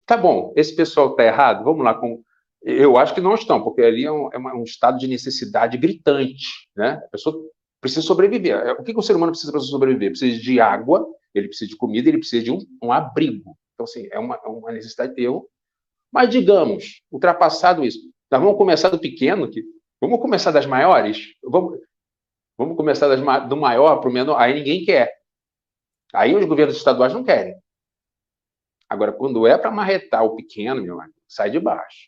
Tá bom, esse pessoal está errado? Vamos lá. Eu acho que não estão, porque ali é um estado de necessidade gritante. Né? A pessoa precisa sobreviver. O que o ser humano precisa para sobreviver? Precisa de água, ele precisa de comida, ele precisa de um abrigo. Então, assim, é uma necessidade. Mas, digamos, ultrapassado isso, nós vamos começar do pequeno, vamos começar das maiores? Vamos começar do maior para o menor? Aí ninguém quer. Aí os governos estaduais não querem. Agora, quando é para marretar o pequeno, meu amigo, sai de baixo.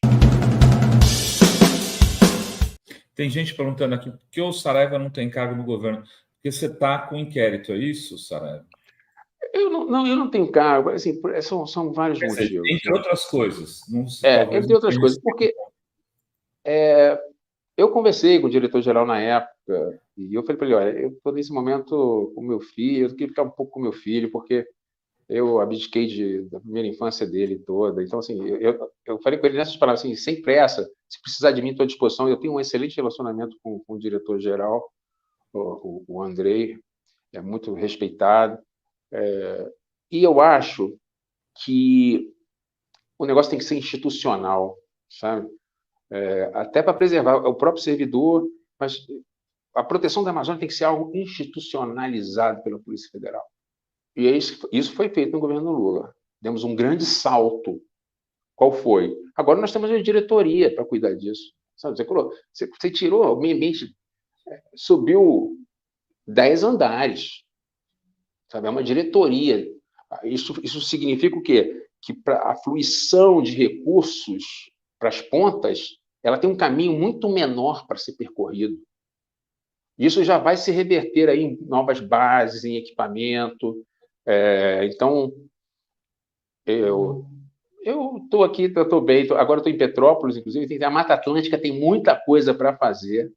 Tem gente perguntando aqui por que o Saraiva não tem cargo no governo? Porque você está com inquérito, é isso, Saraiva? Eu não tenho cargo, assim, são vários motivos. Entre outras coisas. Não, Entre outras coisas, porque eu conversei com o diretor-geral na época, e eu falei para ele, olha, eu estou nesse momento com o meu filho, eu queria ficar um pouco com o meu filho, porque eu abdiquei da primeira infância dele toda. Então, assim, eu falei com ele nessas palavras, assim, sem pressa, se precisar de mim, estou à disposição. Eu tenho um excelente relacionamento com o diretor-geral, o Andrei, é muito respeitado. E eu acho que o negócio tem que ser institucional, sabe? Até para preservar o próprio servidor, mas a proteção da Amazônia tem que ser algo institucionalizado pela Polícia Federal. E isso foi feito no governo Lula. Demos um grande salto. Qual foi? Agora nós temos uma diretoria para cuidar disso. Sabe? Você tirou o meio ambiente, subiu 10 andares. Sabe? É uma diretoria. Isso significa o quê? Que para a fluição de recursos para as pontas, ela tem um caminho muito menor para ser percorrido. Isso já vai se reverter aí em novas bases, em equipamento. Então, eu estou aqui, estou bem. Agora estou em Petrópolis, inclusive. A Mata Atlântica tem muita coisa para fazer.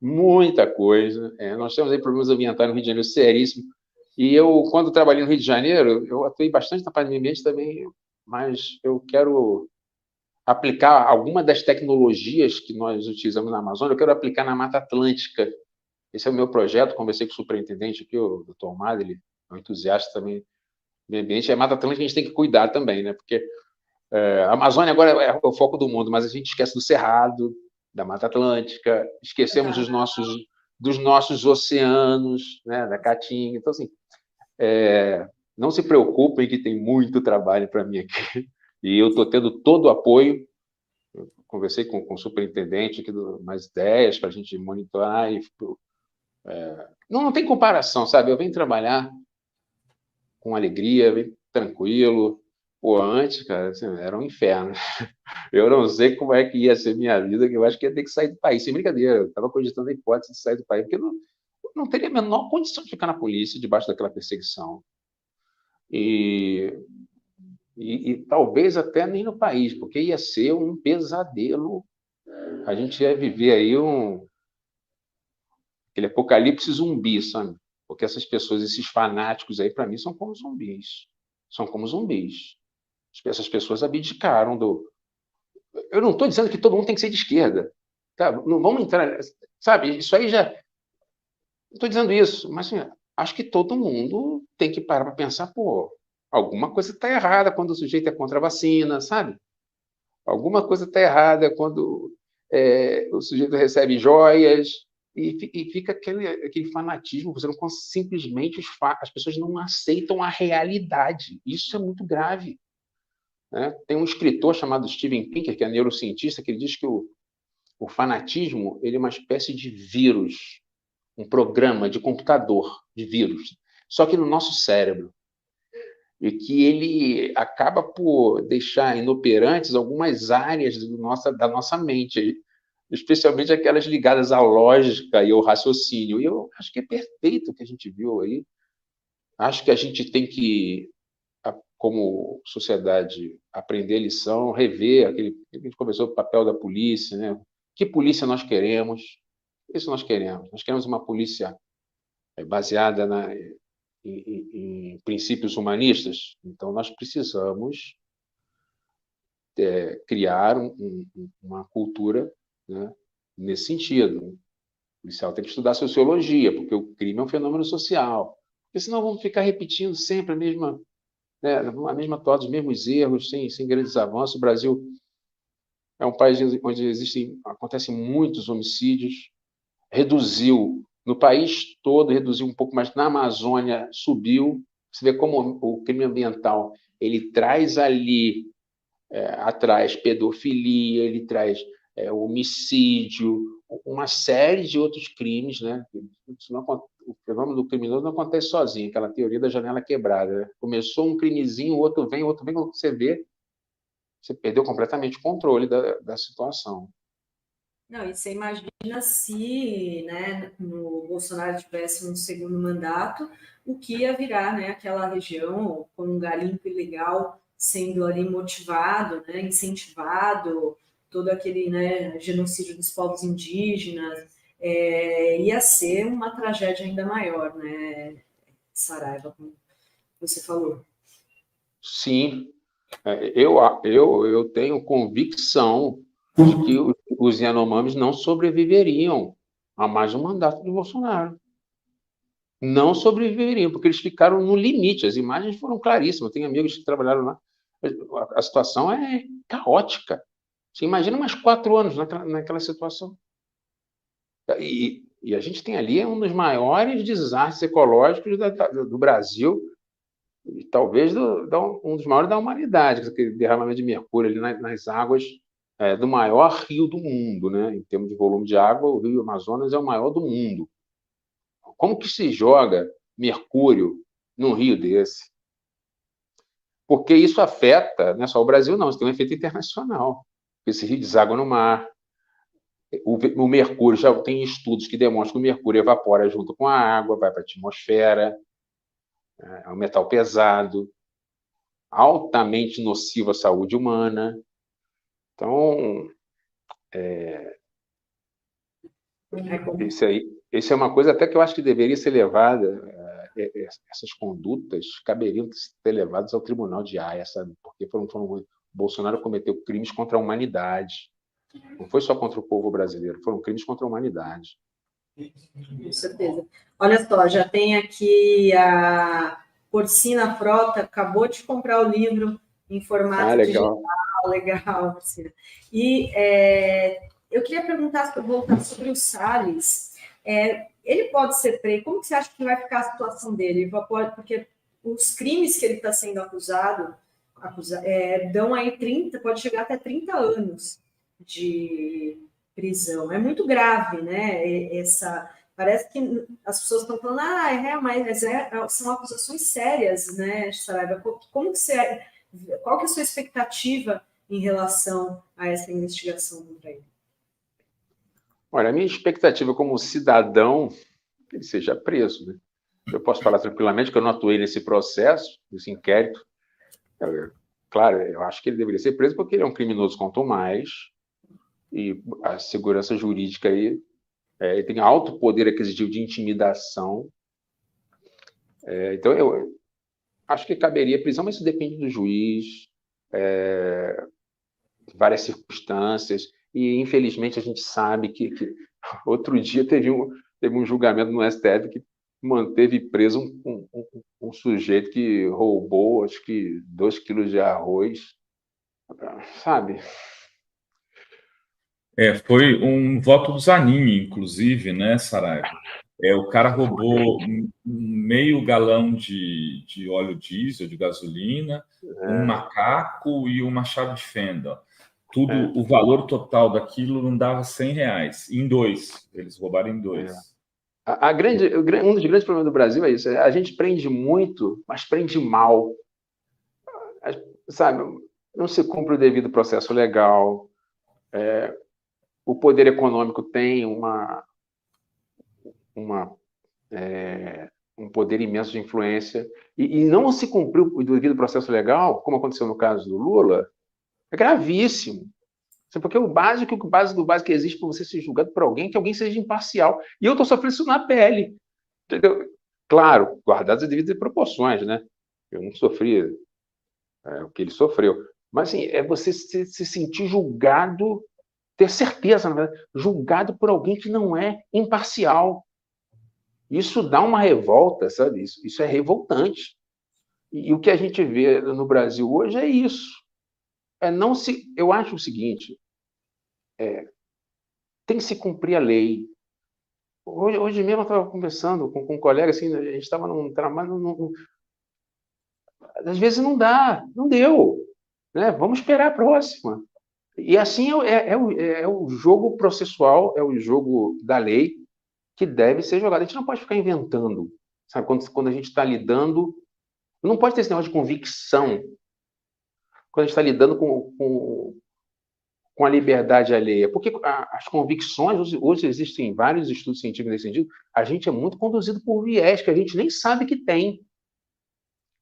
Muita coisa. Nós temos aí problemas ambientais no Rio de Janeiro seríssimos. E eu, quando trabalhei no Rio de Janeiro, eu atuei bastante na parte do meio ambiente também, mas eu quero aplicar alguma das tecnologias que nós utilizamos na Amazônia, eu quero aplicar na Mata Atlântica. Esse é o meu projeto. Conversei com o superintendente aqui, o Dr. Omar, ele é um entusiasta também do meio ambiente. A Mata Atlântica a gente tem que cuidar também, né? Porque a Amazônia agora é o foco do mundo, mas a gente esquece do Cerrado, da Mata Atlântica, esquecemos dos nossos oceanos, né? Da Caatinga. Então, assim, não se preocupem que tem muito trabalho para mim aqui. E eu estou tendo todo o apoio. Eu conversei com o superintendente aqui, mais ideias para a gente monitorar. Não tem comparação, sabe? Eu venho trabalhar com alegria, venho tranquilo. Pô, antes, cara, assim, era um inferno. Eu não sei como é que ia ser minha vida, que eu acho que ia ter que sair do país. Sem brincadeira, eu estava cogitando a hipótese de sair do país, porque eu não teria a menor condição de ficar na polícia debaixo daquela perseguição. E talvez até nem no país, porque ia ser um pesadelo. A gente ia viver aí aquele apocalipse zumbi, sabe? Porque essas pessoas, esses fanáticos aí, para mim, são como zumbis. São como zumbis. Essas pessoas abdicaram do. Eu não estou dizendo que todo mundo tem que ser de esquerda. Tá? Não vamos entrar. Sabe, isso aí já. Não estou dizendo isso, mas assim, acho que todo mundo tem que parar para pensar, pô, alguma coisa está errada quando o sujeito é contra a vacina, sabe? Alguma coisa está errada quando o sujeito recebe joias e fica aquele fanatismo. Você não simplesmente as pessoas não aceitam a realidade. Isso é muito grave. Né? Tem um escritor chamado Steven Pinker, que é neurocientista, que ele diz que o fanatismo ele é uma espécie de vírus, um programa de computador de vírus, só que no nosso cérebro. E que ele acaba por deixar inoperantes algumas áreas da nossa mente, especialmente aquelas ligadas à lógica e ao raciocínio. E eu acho que é perfeito o que a gente viu aí. Acho que a gente tem que, como sociedade, aprender a lição, rever a gente conversou, o papel da polícia, né? Que polícia nós queremos? Isso nós queremos. Nós queremos uma polícia baseada em princípios humanistas. Então, nós precisamos criar uma cultura, né, nesse sentido. O policial tem que estudar sociologia, porque o crime é um fenômeno social. Porque senão vamos ficar repetindo sempre a mesma, né, a mesma toada, os mesmos erros, sem grandes avanços. O Brasil é um país onde acontecem muitos homicídios, reduziu no país todo, reduziu um pouco, mas na Amazônia subiu. Você vê como o crime ambiental ele traz ali atrás pedofilia, ele traz homicídio, uma série de outros crimes, né? O fenômeno do criminoso não acontece sozinho, aquela teoria da janela quebrada. Né? Começou um crimezinho, o outro vem, quando você vê, você perdeu completamente o controle da situação. Não, e você imagina se, né, o Bolsonaro tivesse um segundo mandato, o que ia virar, né, aquela região com um garimpo ilegal sendo ali motivado, né, incentivado, todo aquele, né, genocídio dos povos indígenas, ia ser uma tragédia ainda maior, né, Saraiva, como você falou. Sim, eu tenho convicção de que os Yanomamis não sobreviveriam a mais um mandato de Bolsonaro. Não sobreviveriam, porque eles ficaram no limite. As imagens foram claríssimas. Tem amigos que trabalharam lá. A situação é caótica. Você imagina mais 4 anos naquela situação. E a gente tem ali um dos maiores desastres ecológicos do Brasil, e talvez um dos maiores da humanidade, aquele derramamento de mercúrio ali nas águas do maior rio do mundo, né? Em termos de volume de água, o Rio Amazonas é o maior do mundo. Como que se joga mercúrio num rio desse? Porque isso afeta, não é só o Brasil, não, isso tem um efeito internacional. Esse rio deságua no mar. O mercúrio, já tem estudos que demonstram que o mercúrio evapora junto com a água, vai para a atmosfera, é um metal pesado, altamente nocivo à saúde humana. Então, isso é uma coisa até que eu acho que deveria ser levada, essas condutas caberiam ser levadas ao Tribunal de Haia, sabe? Porque Bolsonaro cometeu crimes contra a humanidade. Não foi só contra o povo brasileiro, foram crimes contra a humanidade. Com certeza. Olha só, já tem aqui a Porcina Frota, acabou de comprar o livro em formato legal. digital, legal, Porcina. E eu queria voltar sobre o Salles. Ele pode ser preso, como que você acha que vai ficar a situação dele? Porque os crimes que ele está sendo acusado dão aí 30, pode chegar até 30 anos de prisão. É muito grave, né? Parece que as pessoas estão falando, mas são acusações sérias, né, Saraiva? Qual que é a sua expectativa em relação a essa investigação contra ele? Olha, a minha expectativa como cidadão é que ele seja preso, né? Eu posso falar tranquilamente que eu não atuei nesse processo, nesse inquérito. Claro, eu acho que ele deveria ser preso porque ele é um criminoso quanto mais, e a segurança jurídica aí ele tem alto poder aquisitivo de intimidação. Então, eu acho que caberia prisão, mas isso depende do juiz, várias circunstâncias, e infelizmente a gente sabe que outro dia teve um julgamento no STF que manteve preso um sujeito que roubou, acho que 2 quilos de arroz, sabe? Foi um voto do Zanin, inclusive, né, Saraiva? O cara roubou meio galão de óleo diesel, de gasolina, um macaco e uma chave de fenda. O valor total daquilo não dava R$100. Em 2. Eles roubaram em 2. Um dos grandes problemas do Brasil é isso. A gente prende muito, mas prende mal. Sabe? Não se cumpre o devido processo legal. O poder econômico tem um poder imenso de influência, e não se cumpriu o devido processo legal, como aconteceu no caso do Lula, é gravíssimo. Porque o básico do básico que existe para você ser julgado por alguém, que alguém seja imparcial. E eu estou sofrendo isso na pele. Entendeu? Claro, guardadas as devidas proporções, né? Eu não sofri o que ele sofreu. Mas assim, é você se sentir julgado, ter certeza, na verdade, julgado por alguém que não é imparcial. Isso dá uma revolta, sabe? Isso é revoltante. E o que a gente vê no Brasil hoje é isso. Eu acho o seguinte, tem que se cumprir a lei. Hoje mesmo eu estava conversando com um colega, assim, a gente estava num trabalho, às vezes não dá, não deu, né? Vamos esperar a próxima. E assim é o jogo processual, é o jogo da lei que deve ser jogado. A gente não pode ficar inventando, sabe? Quando a gente está lidando, não pode ter esse negócio de convicção. Quando a gente está lidando com a liberdade alheia. Porque as convicções, hoje existem vários estudos científicos nesse sentido, a gente é muito conduzido por viés que a gente nem sabe que tem.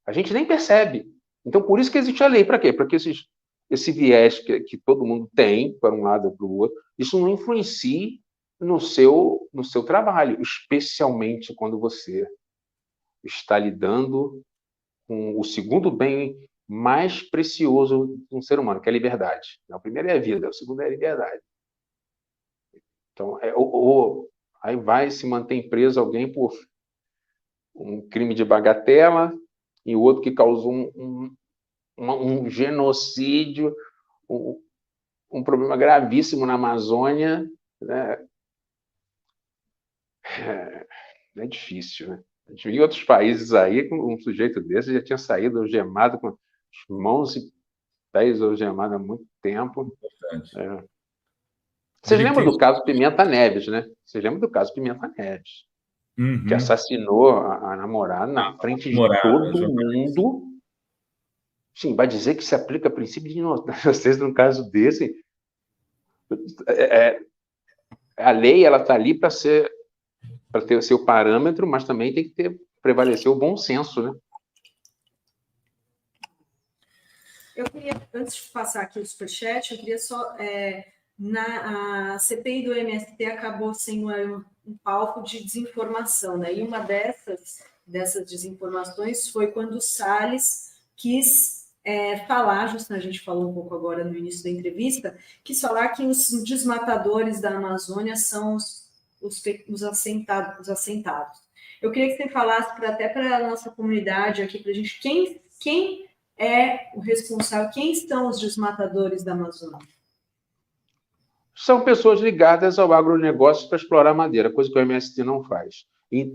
A gente nem percebe. Então, por isso que existe a lei. Para quê? Para que esse viés que todo mundo tem, para um lado ou para o outro, isso não influencie no seu trabalho, especialmente quando você está lidando com o segundo bem mais precioso de um ser humano, que é a liberdade. O primeiro é a vida, o segundo é a liberdade. Então, aí vai se manter preso alguém por um crime de bagatela e o outro que causou um genocídio, um problema gravíssimo na Amazônia, né? É difícil, né? Em outros países aí, um sujeito desse já tinha saído algemado, com as mãos e pés algemados há muito tempo. Vocês lembram do caso Pimenta Neves, né? Vocês lembram do caso Pimenta Neves, que assassinou a namorada na frente de todo mundo. Sim, vai dizer que se aplica princípio de inocência num caso desse. A lei ela está ali para ter o seu parâmetro, mas também tem que prevalecer o bom senso, né? Eu queria, antes de passar aqui o superchat, eu queria só... a CPI do MST acabou sendo um palco de desinformação, né? E uma dessas desinformações foi quando o Salles quis falar, a gente falou um pouco agora no início da entrevista, quis falar que os desmatadores da Amazônia são os assentados. Eu queria que você falasse até para a nossa comunidade aqui, para a gente, quem é o responsável, quem são os desmatadores da Amazônia? São pessoas ligadas ao agronegócio para explorar madeira, coisa que o MST não faz. E,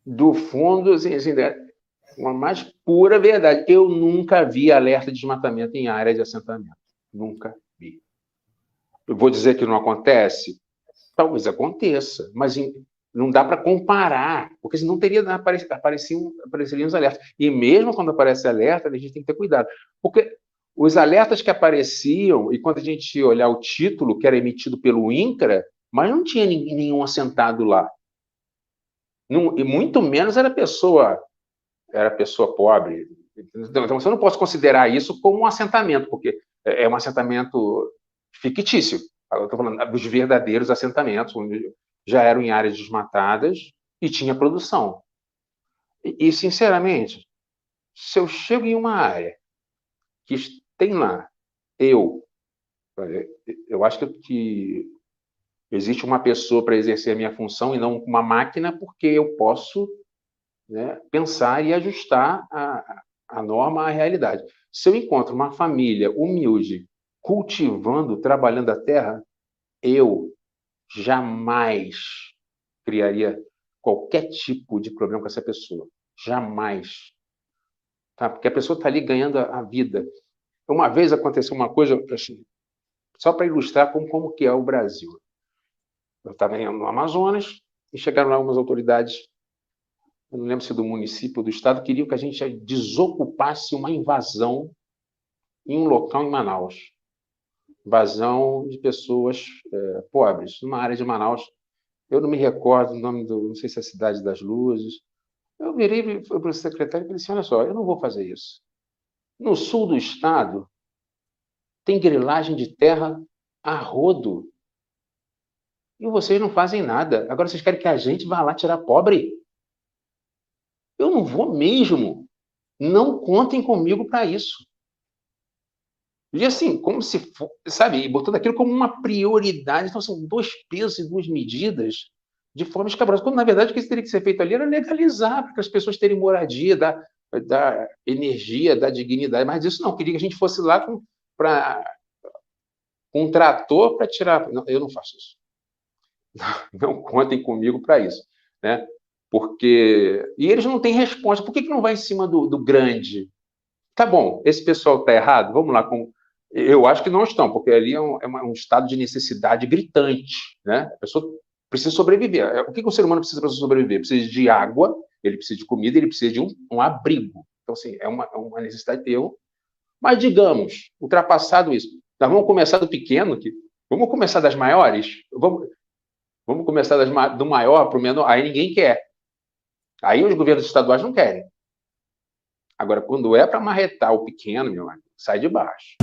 do fundo, assim, uma mais pura verdade. Eu nunca vi alerta de desmatamento em área de assentamento. Nunca vi. Eu vou dizer que não acontece? Talvez aconteça, mas não dá para comparar, porque senão apareceriam os alertas. E mesmo quando aparece alerta, a gente tem que ter cuidado. Porque os alertas que apareciam, e quando a gente olhar o título, que era emitido pelo INCRA, mas não tinha nenhum assentado lá. Não, e muito menos era pessoa pobre. Então, você não pode considerar isso como um assentamento, porque é um assentamento fictício. Eu estou falando dos verdadeiros assentamentos, onde já eram em áreas desmatadas e tinha produção. E sinceramente, se eu chego em uma área que tem lá, eu acho que existe uma pessoa para exercer a minha função e não uma máquina, porque eu posso, né, pensar e ajustar a norma à realidade. Se eu encontro uma família humilde cultivando, trabalhando a terra, eu jamais criaria qualquer tipo de problema com essa pessoa. Jamais. Tá? Porque a pessoa está ali ganhando a vida. Uma vez aconteceu uma coisa, assim, só para ilustrar como que é o Brasil. Eu estava no Amazonas e chegaram lá algumas autoridades, eu não lembro se do município ou do estado, queriam que a gente desocupasse uma invasão em um local em Manaus. Invasão de pessoas pobres, numa área de Manaus. Eu não me recordo o nome não sei se é a Cidade das Luzes. Eu virei para o secretário e falei assim, olha só, eu não vou fazer isso. No sul do estado, tem grilagem de terra a rodo. E vocês não fazem nada. Agora vocês querem que a gente vá lá tirar pobre? Eu não vou mesmo. Não contem comigo para isso. E assim, como se for, sabe, botando aquilo como uma prioridade. Então, são 2 pesos e 2 medidas de forma escabrosa. Quando, na verdade, o que teria que ser feito ali era legalizar, para as pessoas terem moradia, da energia, da dignidade, mas isso não, queria que a gente fosse lá com um trator para tirar... Não, eu não faço isso. Não contem comigo para isso, né? Porque... E eles não têm resposta. Por que não vai em cima do grande? Tá bom, esse pessoal está errado? Vamos lá. Eu acho que não estão, porque ali é um estado de necessidade gritante, né? A pessoa precisa sobreviver. O que o ser humano precisa para sobreviver? Precisa de água, ele precisa de comida, ele precisa de um abrigo. Então, assim, é uma necessidade. Mas, digamos, ultrapassado isso, nós vamos começar do pequeno, vamos começar das maiores? Vamos começar do maior para o menor? Aí ninguém quer. Aí os governos estaduais não querem. Agora, quando é para marretar o pequeno, meu amigo, sai de baixo.